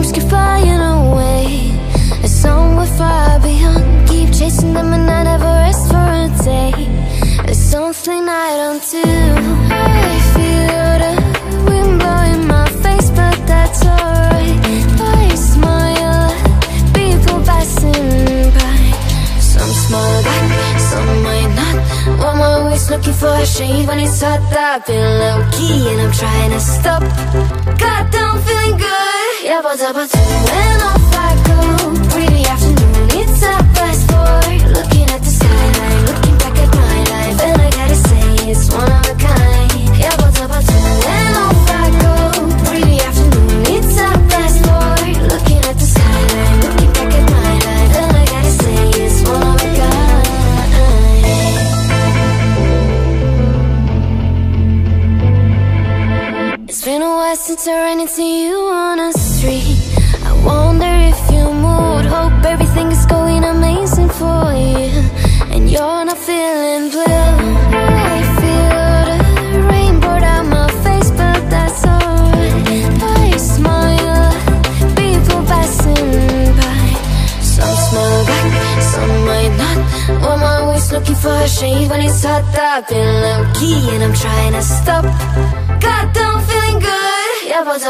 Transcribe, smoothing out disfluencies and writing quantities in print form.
dreams keep flying away, and somewhere far beyond. Keep chasing them and I never rest for a day. There's something I don't do. I feel the wind blowing my face, but that's alright. I smile at people passing by. Some smile back, some might not. I'm always looking for a shade when it's hot. I've been low-key and I'm trying to stop. Goddamn, feeling good. Yeah, but when off I go. Pretty afternoon, it's 4:30. Looking at the skyline, looking back at my life, and I gotta say it's one of a kind. Yeah, but when off I go. Pretty afternoon, it's 4:30. Looking at the skyline, looking back at my life, and I gotta say it's one of a kind. It's been a while since I ran into you on a street. I wonder if you moved. Hope everything is going amazing for you, and you're not feeling blue. I feel the rain pour down my face, but that's alright. I smile at people passing by. Some smile back, some might not. I'm always looking for a shade when it's hot. I've been low-key and I'm trying to stop. Goddamn, feeling good. Yeah, but